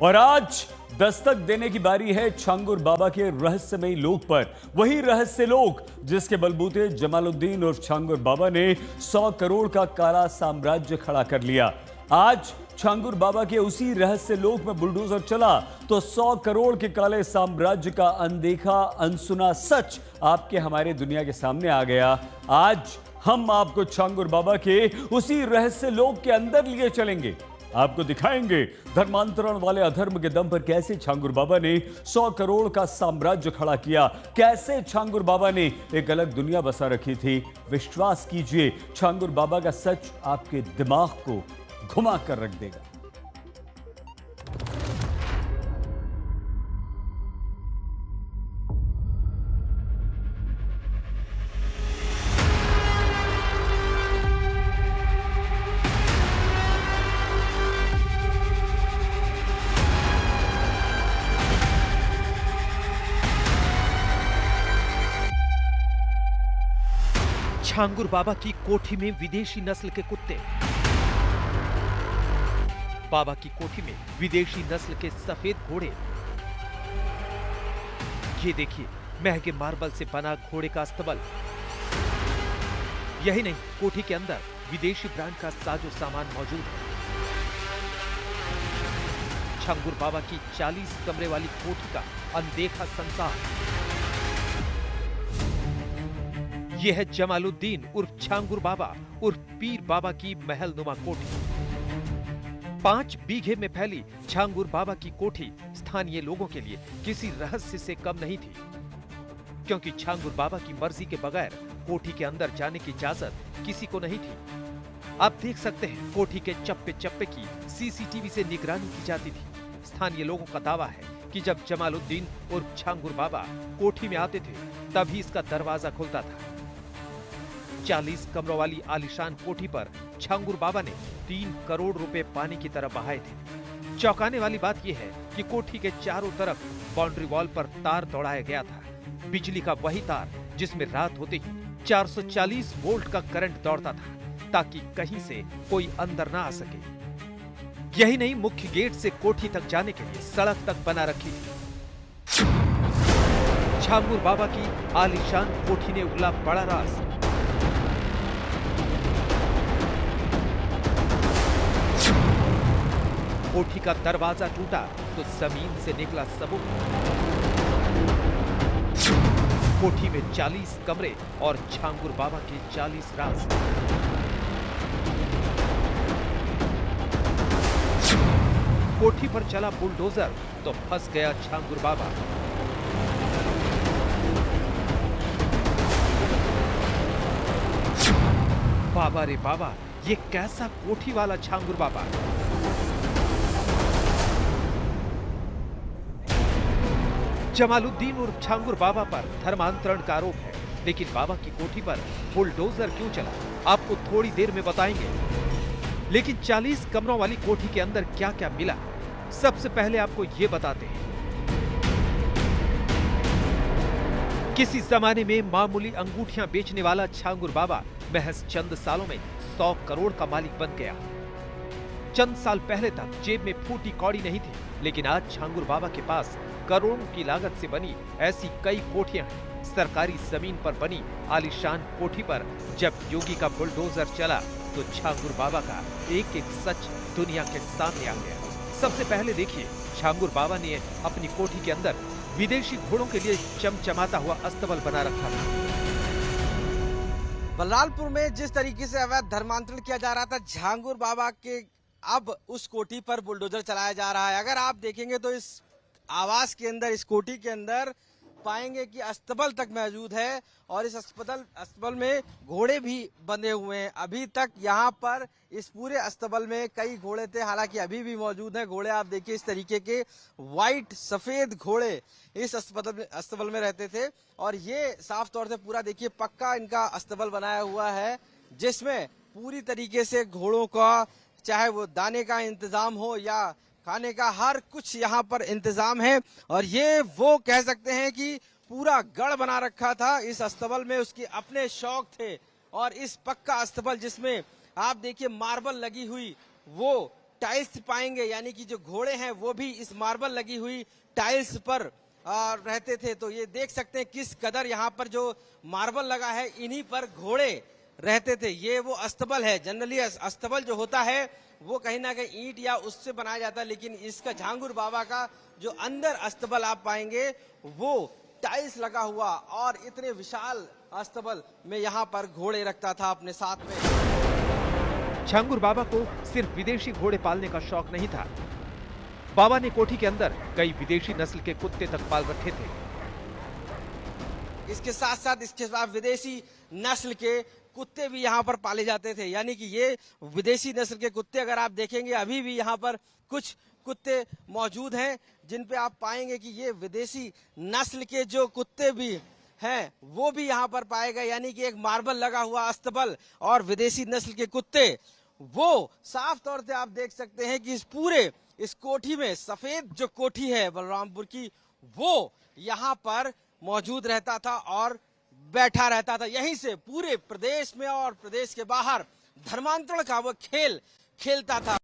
और आज दस्तक देने की बारी है छांगुर बाबा के रहस्यमयी लोक पर। वही रहस्य लोक जिसके बलबूते जमालुद्दीन उर्फ छांगुर बाबा ने 100 करोड़ का काला साम्राज्य खड़ा कर लिया। आज छांगुर बाबा के उसी रहस्य लोक में बुलडोजर चला तो 100 करोड़ के काले साम्राज्य का अनदेखा अनसुना सच आपके हमारे दुनिया के सामने आ गया। आज हम आपको छांगुर बाबा के उसी रहस्य लोक के अंदर लिए चलेंगे। आपको दिखाएंगे धर्मांतरण वाले अधर्म के दम पर कैसे छांगुर बाबा ने 100 करोड़ का साम्राज्य खड़ा किया, कैसे छांगुर बाबा ने एक अलग दुनिया बसा रखी थी। विश्वास कीजिए, छांगुर बाबा का सच आपके दिमाग को घुमा कर रख देगा। छांगुर बाबा की कोठी में विदेशी नस्ल के कुत्ते। बाबा की कोठी में विदेशी नस्ल के सफेद घोड़े। ये देखिए, महंगे मार्बल से बना घोड़े का अस्तबल। यही नहीं, कोठी के अंदर विदेशी ब्रांड का साजो सामान मौजूद है। छांगुर बाबा की 40 कमरे वाली कोठी का अनदेखा संसार। यह है जमालुद्दीन उर्फ छांगुर बाबा उर्फ पीर बाबा की महलनुमा कोठी। 5 बीघे में फैली छांगुर बाबा की कोठी स्थानीय लोगों के लिए किसी रहस्य से कम नहीं थी, क्योंकि छांगुर बाबा की मर्जी के बगैर कोठी के अंदर जाने की इजाजत किसी को नहीं थी। आप देख सकते हैं, कोठी के चप्पे चप्पे की सीसीटीवी से निगरानी की जाती थी। स्थानीय लोगों का दावा है कि जब जमालुद्दीन उर्फ छांगुर बाबा कोठी में आते थे तभी इसका दरवाजा खुलता था। 40 कमरों वाली आलीशान कोठी पर छांगुर बाबा ने 3 करोड़ रुपए पानी की तरह बहाए थे। चौंकाने वाली बात यह है कि कोठी के चारों तरफ बाउंड्री वॉल पर तार दौड़ाया गया था। बिजली का वही तार जिसमें रात होते ही 440 वोल्ट का करंट दौड़ता था, ताकि कहीं से कोई अंदर ना आ सके। यही नहीं, मुख्य गेट से कोठी तक जाने के लिए सड़क तक बना रखी थी। छांगुर बाबा की आलीशान कोठी ने उगला बड़ा राज। कोठी का दरवाजा टूटा तो जमीन से निकला सबूत। कोठी में 40 कमरे और छांगुर बाबा के 40 राज। कोठी पर चला बुलडोजर तो फंस गया छांगुर बाबा। बाबा रे बाबा, ये कैसा कोठी वाला छांगुर बाबा। जमालुद्दीन उर्फ छांगुर बाबा पर धर्मांतरण का आरोप है, लेकिन बाबा की कोठी पर बुलडोजर क्यों चला, आपको थोड़ी देर में बताएंगे। लेकिन 40 कमरों वाली कोठी के अंदर क्या क्या मिला, सबसे पहले आपको यह बताते हैं। किसी जमाने में मामूली अंगूठियां बेचने वाला छांगुर बाबा महज चंद सालों में 100 करोड़ का मालिक बन गया। चंद साल पहले तक जेब में फूटी कौड़ी नहीं थी, लेकिन आज छांगुर बाबा के पास करोड़ों की लागत से बनी ऐसी कई कोठियां हैं। सरकारी जमीन पर बनी आलीशान कोठी पर जब योगी का बुलडोजर चला तो छांगुर बाबा का एक एक सच दुनिया के सामने आ गया। सबसे पहले देखिए, छांगुर बाबा ने अपनी कोठी के अंदर विदेशी घोड़ों के लिए चमचमाता हुआ अस्तबल बना रखा था। बलरामपुर में जिस तरीके से अवैध धर्मांतरण किया जा रहा था छांगुर बाबा के, अब उस कोठी पर बुलडोजर चलाया जा रहा है। अगर आप देखेंगे तो इस आवास के अंदर, इस कोठी के अंदर पाएंगे कि अस्तबल तक मौजूद है और इस अस्तबल में घोड़े भी बंधे हुए हैं। अभी तक यहाँ पर इस पूरे अस्तबल में कई घोड़े थे, हालांकि अभी भी मौजूद हैं घोड़े। आप देखिए, इस तरीके के व्हाइट सफेद घोड़े इस अस्तबल में रहते थे और ये साफ तौर से पूरा देखिए पक्का इनका अस्तबल बनाया हुआ है, जिसमें पूरी तरीके से घोड़ों का, चाहे वो दाने का इंतजाम हो या खाने का, हर कुछ यहाँ पर इंतजाम है। और ये वो कह सकते हैं कि पूरा गढ़ बना रखा था इस अस्तबल में, उसके अपने शौक थे। और इस पक्का अस्तबल जिसमें आप देखिए मार्बल लगी हुई, वो टाइल्स पाएंगे, यानी कि जो घोड़े हैं वो भी इस मार्बल लगी हुई टाइल्स पर रहते थे। तो ये देख सकते हैं किस कदर यहाँ पर जो मार्बल लगा है इन्हीं पर घोड़े रहते थे। ये वो अस्तबल है। जनरली अस्तबल जो होता है वो कहीं ना कहीं ईंट या उससे बनाया जाता है, लेकिन इसका झांगुर बाबा का जो अंदर अस्तबल आप पाएंगे वो टाइल्स लगा हुआ, और इतने विशाल अस्तबल में यहाँ पर घोड़े रखता था अपने साथ में। झांगुर बाबा को सिर्फ विदेशी घोड़े पालने का शौक नहीं था। बाबा ने कोठी के अंदर कई विदेशी नस्ल के कुत्ते तक पाल रखे थे। इसके साथ विदेशी नस्ल के कुत्ते भी यहाँ पर पाले जाते थे, यानी कि ये विदेशी नस्ल के कुत्ते अगर आप देखेंगे अभी भी यहाँ पर कुछ कुत्ते मौजूद हैं जिन पे आप पाएंगे कि ये विदेशी नस्ल के जो कुत्ते भी हैं वो भी यहाँ पर पाए गए, यानी कि एक मार्बल लगा हुआ अस्तबल और विदेशी नस्ल के कुत्ते। वो साफ तौर से आप देख सकते हैं कि इस कोठी में सफेद जो कोठी है बलरामपुर की वो यहाँ पर मौजूद रहता था और बैठा रहता था। यहीं से पूरे प्रदेश में और प्रदेश के बाहर धर्मांतरण का वो खेल खेलता था।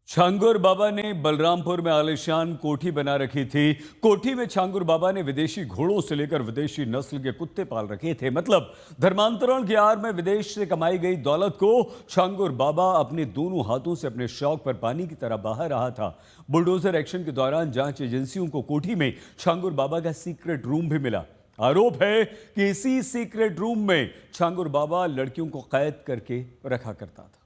छांगुर बाबा ने बलरामपुर में आलीशान कोठी बना रखी थी। कोठी में छांगुर बाबा ने विदेशी घोड़ों से लेकर विदेशी नस्ल के कुत्ते पाल रखे थे। मतलब धर्मांतरण की आड़ में विदेश से कमाई गई दौलत को छांगुर बाबा अपने दोनों हाथों से अपने शौक पर पानी की तरह बहा रहा था। बुलडोजर एक्शन के दौरान जांच एजेंसियों को कोठी में छांगुर बाबा का सीक्रेट रूम भी मिला। आरोप है कि इसी सीक्रेट रूम में छांगुर बाबा लड़कियों को कैद करके रखा करता था।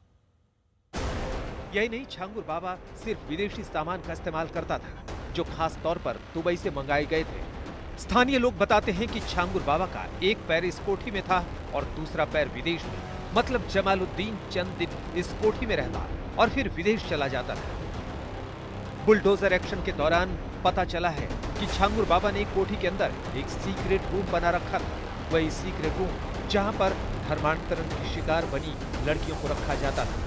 यही नहीं, छांगुर बाबा सिर्फ विदेशी सामान का इस्तेमाल करता था, जो खास तौर पर दुबई से मंगाए गए थे। स्थानीय लोग बताते हैं कि छांगुर बाबा का एक पैर इस कोठी में था और दूसरा पैर विदेश में। मतलब जमालुद्दीन चंद दिन इस कोठी में रहता और फिर विदेश चला जाता था। बुलडोजर एक्शन के दौरान पता चला है कि छांगुर बाबा ने कोठी के अंदर एक सीक्रेट रूम बना रखा था। वही सीक्रेट रूम जहां पर धर्मांतरण की शिकार बनी लड़कियों को रखा जाता था।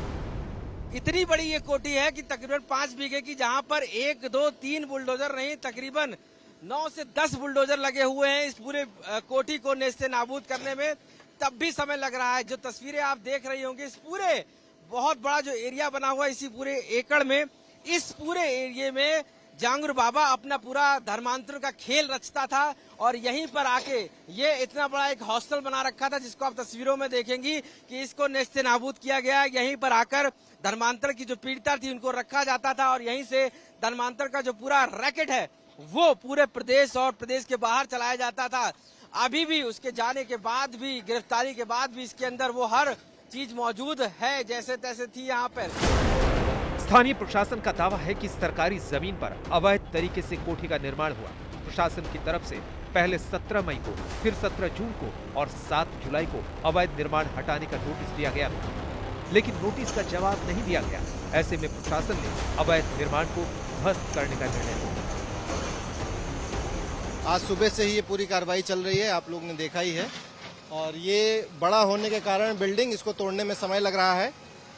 इतनी बड़ी ये कोठी है कि तकरीबन 5 बीघे की, जहां पर 1, 2, 3 बुलडोजर नहीं, तकरीबन 9 से 10 बुलडोजर लगे हुए हैं इस पूरे कोठी को नेस्ते नाबूद करने में। तब भी समय लग रहा है। जो तस्वीरें आप देख रही होंगी, इस पूरे बहुत बड़ा जो एरिया बना हुआ है, इसी पूरे एकड़ में, इस पूरे एरिया में झांगुर बाबा अपना पूरा धर्मांतरण का खेल रचता था। और यहीं पर आके ये इतना बड़ा एक हॉस्टल बना रखा था, जिसको आप तस्वीरों में देखेंगी कि इसको नेस्ते नाबूद किया गया है। यहीं पर आकर धर्मांतरण की जो पीड़िता थी उनको रखा जाता था, और यहीं से धर्मांतरण का जो पूरा रैकेट है वो पूरे प्रदेश और प्रदेश के बाहर चलाया जाता था। अभी भी उसके जाने के बाद भी, गिरफ्तारी के बाद भी इसके अंदर वो हर चीज मौजूद है जैसे तैसे थी यहाँ पर। स्थानीय प्रशासन का दावा है कि सरकारी जमीन पर अवैध तरीके से कोठी का निर्माण हुआ। प्रशासन की तरफ से पहले 17 मई को, फिर 17 जून को और 7 जुलाई को अवैध निर्माण हटाने का नोटिस दिया गया था, लेकिन नोटिस का जवाब नहीं दिया गया। ऐसे में प्रशासन ने अवैध निर्माण को ध्वस्त करने का निर्णय लिया। आज सुबह से ही ये पूरी कार्रवाई चल रही है, आप लोग ने देखा ही है। और ये बड़ा होने के कारण बिल्डिंग, इसको तोड़ने में समय लग रहा है।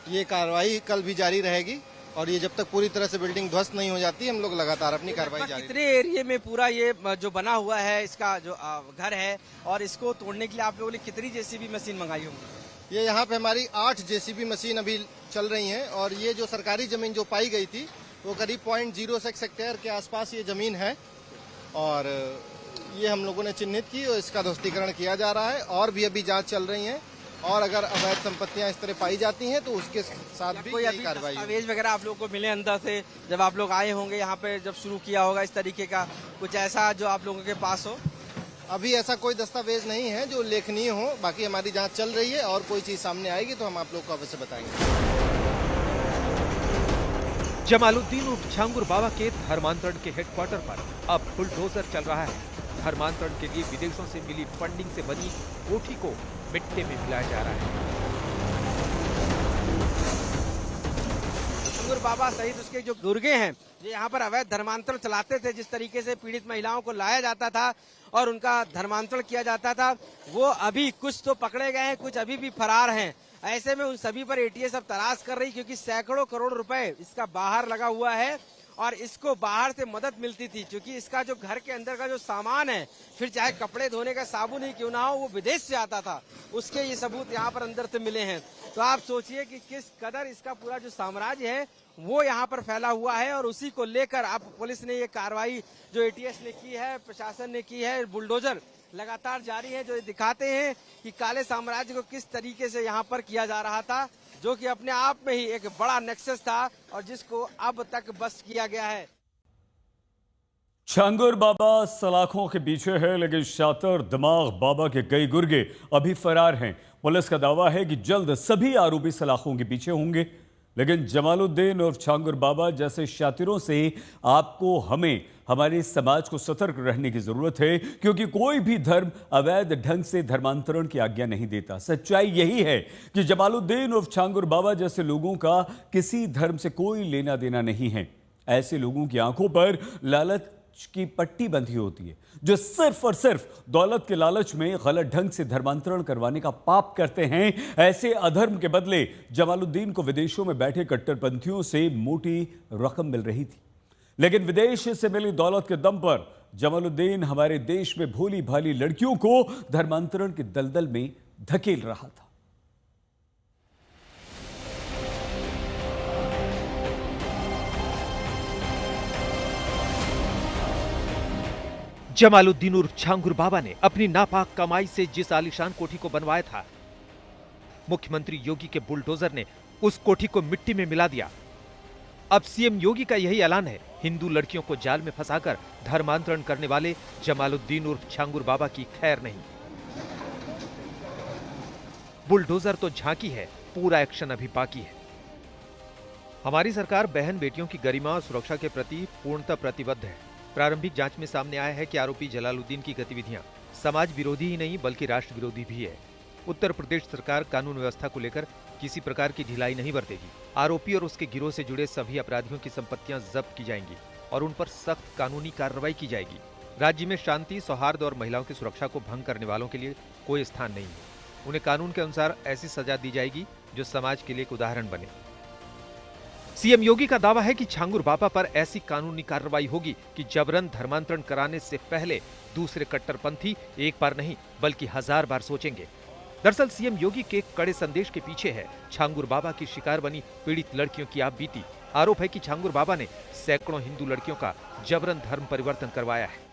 ये कार्रवाई कल भी जारी रहेगी और ये जब तक पूरी तरह से बिल्डिंग ध्वस्त नहीं हो जाती, हम लोग लगातार अपनी कार्रवाई जारी। कितने एरिया में पूरा ये जो बना हुआ है इसका जो घर है, और इसको तोड़ने के लिए आप लोगों ने कितनी जेसीबी मशीन मंगाई होंगी? ये यहाँ पे हमारी 8 जेसीबी मशीन अभी चल रही हैं। और ये जो सरकारी जमीन जो पाई गई थी वो करीब 0.06 हेक्टेयर के आसपास ये जमीन है, और ये हम लोगों ने चिन्हित की और इसका ध्वस्तीकरण किया जा रहा है। और भी अभी जाँच चल रही है, और अगर अवैध संपत्तियां इस तरह पाई जाती हैं तो उसके साथ भी कोई यही कार्रवाई। दस्तावेज वगैरह आप लोगों को मिले अंदर से, जब आप लोग आए होंगे यहाँ पे, जब शुरू किया होगा इस तरीके का कुछ ऐसा जो आप लोगों के पास हो? अभी ऐसा कोई दस्तावेज नहीं है जो उल्लेखनीय हो। बाकी हमारी जांच चल रही है, और कोई चीज सामने आएगी तो हम आप लोग को अवश्य बताएंगे। जमालुद्दीन उर्फ झांगुर बाबा के धर्मांतरण के हेडक्वार्टर पर अब बुलडोजर चल रहा है। धर्मांतरण के लिए विदेशों से मिली फंडिंग से बनी कोठी को मिट्टी में मिलाया जा रहा है। झांगुर बाबा सहित उसके जो गुर्गे हैं, जो यहाँ पर अवैध धर्मांतरण चलाते थे, जिस तरीके से पीड़ित महिलाओं को लाया जाता था और उनका धर्मांतरण किया जाता था, वो अभी कुछ तो पकड़े गए हैं, कुछ अभी भी फरार हैं। ऐसे में उन सभी पर एटीएस अब तलाश कर रही, क्योंकि सैकड़ों करोड़ रुपए इसका बाहर लगा हुआ है और इसको बाहर से मदद मिलती थी, क्योंकि इसका जो घर के अंदर का जो सामान है, फिर चाहे कपड़े धोने का साबुन ही क्यों ना हो, वो विदेश से आता था। उसके ये सबूत यहाँ पर अंदर से मिले हैं। तो आप सोचिए कि किस कदर इसका पूरा जो साम्राज्य है वो यहाँ पर फैला हुआ है और उसी को लेकर अब पुलिस ने ये कार्रवाई जो एटीएस ने की है, प्रशासन ने की है, बुलडोजर लगातार जारी है, जो दिखाते हैं कि काले साम्राज्य को किस तरीके से यहाँ पर किया जा रहा था, जो कि अपने आप में ही एक बड़ा नेक्सस था और जिसको अब तक बस्ट किया गया है। छांगुर बाबा सलाखों के पीछे है, लेकिन शातिर दिमाग बाबा के कई गुर्गे अभी फरार हैं। पुलिस का दावा है कि जल्द सभी आरोपी सलाखों के पीछे होंगे, लेकिन जमालुद्दीन और छांगुर बाबा जैसे शातिरों से आपको हमें हमारे समाज को सतर्क रहने की जरूरत है, क्योंकि कोई भी धर्म अवैध ढंग से धर्मांतरण की आज्ञा नहीं देता। सच्चाई यही है कि जमालुद्दीन और छांगुर बाबा जैसे लोगों का किसी धर्म से कोई लेना देना नहीं है। ऐसे लोगों की आंखों पर लालच की पट्टी बंधी होती है, जो सिर्फ और सिर्फ दौलत के लालच में गलत ढंग से धर्मांतरण करवाने का पाप करते हैं। ऐसे अधर्म के बदले जमालुद्दीन को विदेशों में बैठे कट्टरपंथियों से मोटी रकम मिल रही थी, लेकिन विदेश से मिली दौलत के दम पर जमालुद्दीन हमारे देश में भोली भाली लड़कियों को धर्मांतरण के दलदल में धकेल रहा था। जमालुद्दीन उर्फ छांगुर बाबा ने अपनी नापाक कमाई से जिस आलीशान कोठी को बनवाया था, मुख्यमंत्री योगी के बुलडोजर ने उस कोठी को मिट्टी में मिला दिया। अब सीएम योगी का यही ऐलान है, हिंदू लड़कियों को जाल में फंसाकर धर्मांतरण करने वाले जमालुद्दीन उर्फ छांगुर बाबा की खैर नहीं। बुलडोजर तो झांकी है, पूरा एक्शन अभी बाकी है। हमारी सरकार बहन बेटियों की गरिमा और सुरक्षा के प्रति पूर्णतः प्रतिबद्ध है। प्रारंभिक जांच में सामने आया है कि आरोपी जलालुद्दीन की गतिविधियां समाज विरोधी ही नहीं बल्कि राष्ट्र विरोधी भी है। उत्तर प्रदेश सरकार कानून व्यवस्था को लेकर किसी प्रकार की ढिलाई नहीं बरतेगी। आरोपी और उसके गिरोह से जुड़े सभी अपराधियों की संपत्तियां जब्त की जाएंगी और उन पर सख्त कानूनी कार्रवाई की जाएगी। राज्य में शांति, सौहार्द और महिलाओं की सुरक्षा को भंग करने वालों के लिए कोई स्थान नहीं है। उन्हें कानून के अनुसार ऐसी सजा दी जाएगी जो समाज के लिए एक उदाहरण बने। सीएम योगी का दावा है कि छांगुर बाबा पर ऐसी कानूनी कार्रवाई होगी कि जबरन धर्मांतरण कराने से पहले दूसरे कट्टरपंथी एक बार नहीं बल्कि 1000 बार सोचेंगे। दरअसल सीएम योगी के कड़े संदेश के पीछे है छांगुर बाबा की शिकार बनी पीड़ित लड़कियों की आप बीती। आरोप है कि छांगुर बाबा ने सैकड़ों हिंदू लड़कियों का जबरन धर्म परिवर्तन करवाया है।